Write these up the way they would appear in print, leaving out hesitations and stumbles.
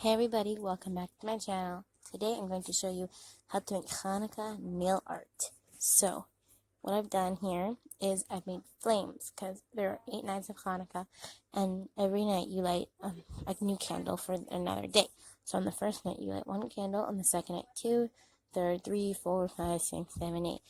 Hey everybody, welcome back to my channel. Today I'm going to show you how to make Chanukah nail art. So, what I've done here is I've made flames because there are 8 nights of Chanukah and every night you light a new candle for another day. So on the first night you light 1 candle, on the second night 2, third 3, 4, 5, 6, 7, 8.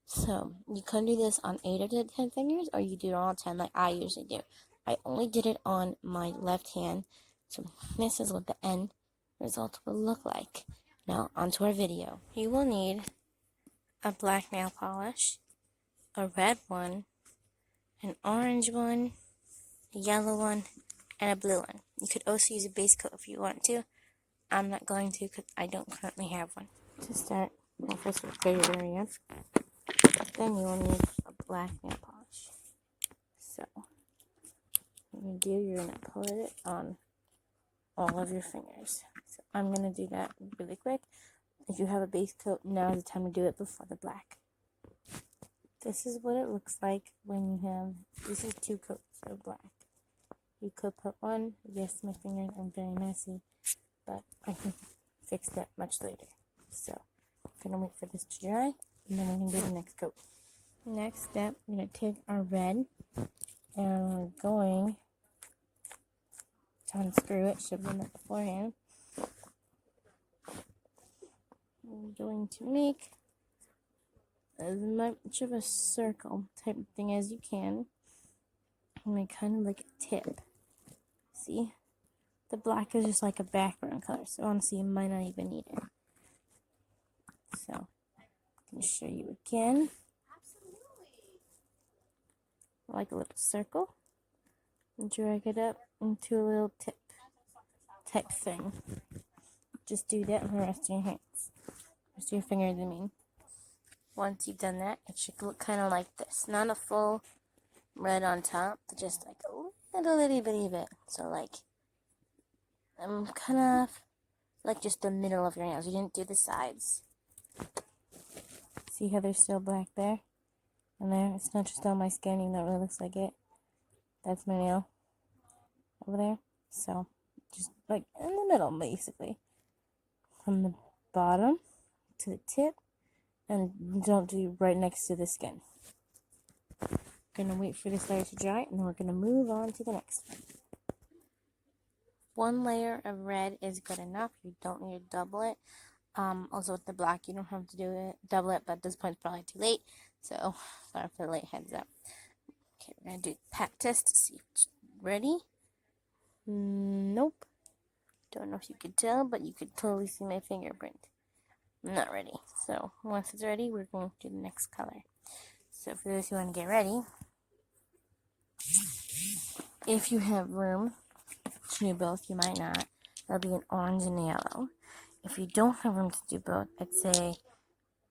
So, you can do this on 8 of the 10 fingers or you do it on all 10 like I usually do. I only did it on my left hand. So this is what the end result will look like. Now onto our video. You will need a black nail polish, a red one, an orange one, a yellow one, and a blue one. You could also use a base coat if you want to. I'm not going to because I don't currently have one. To start, well, first with the very end. Then you will need a black nail polish. So what you're going to do, you're going to put it on all of your fingers. So I'm going to do that really quick. If you have a base coat, now is the time to do it before the black. This is what it looks like when you have, this is 2 coats of black. You could put one. Yes, my fingers are very messy, but I can fix that much later. So I'm going to wait for this to dry, and then we're going to do the next coat. Next step, we're going to take our red, and we're going to unscrew it, should have done that beforehand. We're going to make as much of a circle type of thing as you can. And make kind of like a tip. See? The black is just like a background color, so honestly you might not even need it. So, I'm going to show you again. Like a little circle. And drag it up into a little tip type thing. Just do that with the rest of your hands. Rest of your fingers, I mean. Once you've done that, it should look kind of like this. Not a full red on top, but just like a little bitty bit. So like, I'm kind of like just the middle of your nails. You didn't do the sides. See how there's still black there? And there, it's not just on my skin, even though it really looks like it. That's my nail over there. So, just like in the middle, basically. From the bottom to the tip, and don't do right next to the skin. Gonna wait for this layer to dry, and then we're gonna move on to the next one. 1 layer of red is good enough. You don't need to double it. Also with the black, you don't have to double it, but at this point it's probably too late. So, sorry for the late heads up. Okay, we're gonna do the pat test to see if it's ready. Nope. Don't know if you could tell, but you could totally see my fingerprint. I'm not ready. So, once it's ready, we're going to do the next color. So, for those who want to get ready, if you have room to do both, you might not. That'll be an orange and a yellow. If you don't have room to do both, I'd say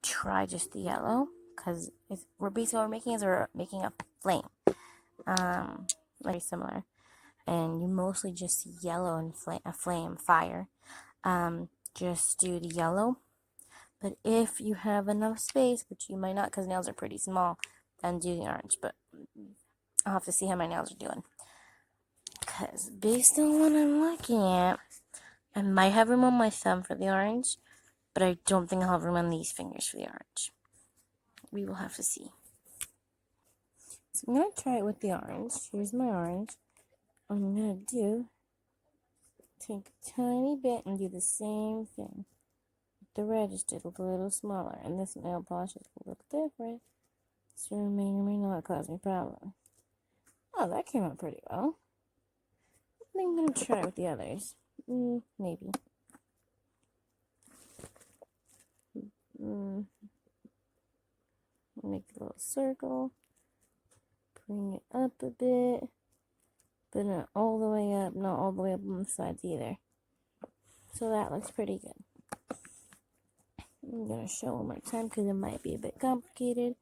try just the yellow, because we're making a flame. Very similar. And you mostly just see yellow and fire. Just do the yellow. But if you have enough space, which you might not because nails are pretty small, then do the orange. But I'll have to see how my nails are doing. Because based on what I'm looking at, I might have room on my thumb for the orange, but I don't think I'll have room on these fingers for the orange. We will have to see. So I'm going to try it with the orange. Here's my orange. I'm going to take a tiny bit and do the same thing. The red just did a little smaller, and this nail polish is a little different. So it may or may not cause me problems. Oh, that came out pretty well. I think I'm going to try with the others. Maybe. Make a little circle. Bring it up a bit. But not all the way up. Not all the way up on the sides either. So that looks pretty good. I'm going to show one more time because it might be a bit complicated.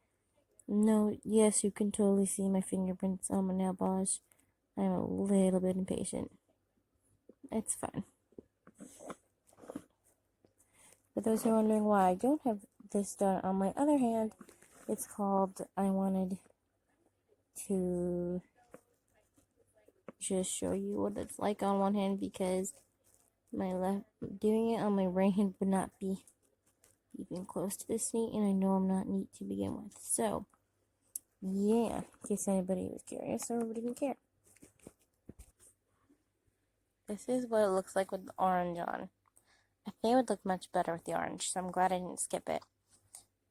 No, yes, you can totally see my fingerprints on my nail polish. I'm a little bit impatient. It's fine. For those who are wondering why I don't have this done on my other hand, it's called, I wanted to just show you what it's like on one hand because doing it on my right hand would not be even close to this neat, and I know I'm not neat to begin with. So, yeah, in case anybody was curious or didn't care. This is what it looks like with the orange on. I think it would look much better with the orange, so I'm glad I didn't skip it.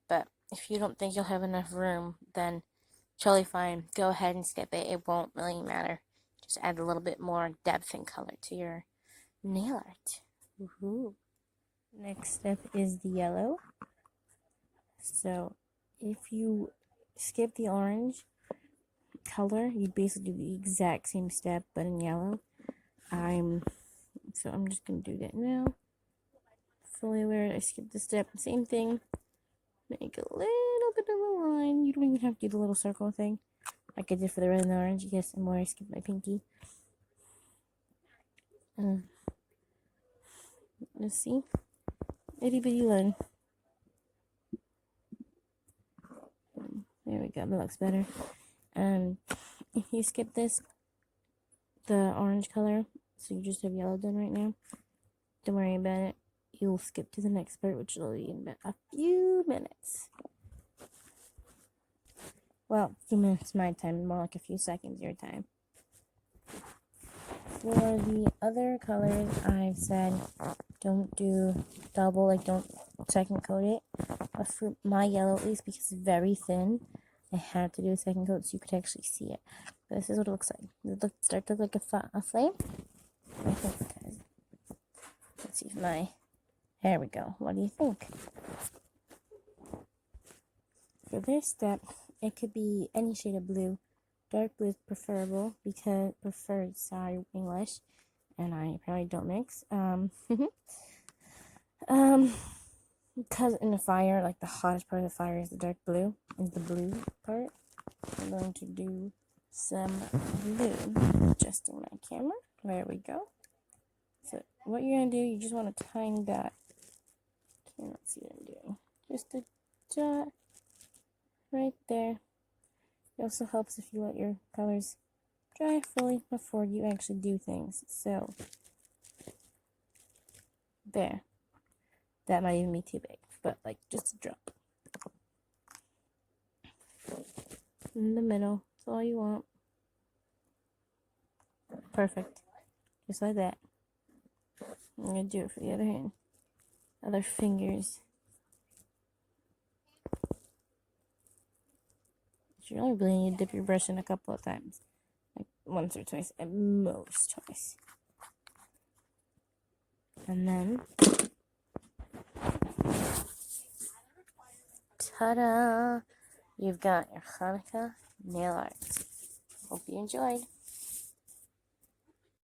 But if you don't think you'll have enough room, then totally fine. Go ahead and skip it. It won't really matter. Just add a little bit more depth and color to your nail art. Woohoo! Next step is the yellow. So if you skip the orange color, you'd basically do the exact same step but in yellow. I'm just gonna do that now. Fully aware I skipped the step. Same thing. Make a little bit of a line. You don't even have to do the little circle thing like I did for the red and the orange. Yes, and where I skipped my pinky. Let's see. Itty bitty line. There we go. That looks better. If you skip this, the orange color, so you just have yellow done right now, don't worry about it. You'll skip to the next part, which will be in a few minutes. Well, a few minutes my time, more like a few seconds your time. For the other colors, I've said don't do double, like don't second coat it. But for my yellow, at least because it's very thin, I had to do a second coat so you could actually see it. But this is what it looks like. Does it start to look like a flame? I think it does. Let's see if there we go. What do you think? For this step, it could be any shade of blue. Dark blue is preferable because English, and I probably don't mix. Because in the fire, like the hottest part of the fire is the dark blue, is the blue part. I'm going to do some blue. Adjusting my camera. There we go. So what you're gonna do, you just want a tiny dot. Can't see what I'm doing. Just a dot right there. It also helps if you let your colors dry fully before you actually do things. So there. That might even be too big, but like just a drop. In the middle, that's all you want. Perfect. Just like that. I'm gonna do it for the other hand. Other fingers. You only really need to dip your brush in a couple of times. Like once or twice, at most twice. And then, ta-da! You've got your Chanukah nail art. Hope you enjoyed.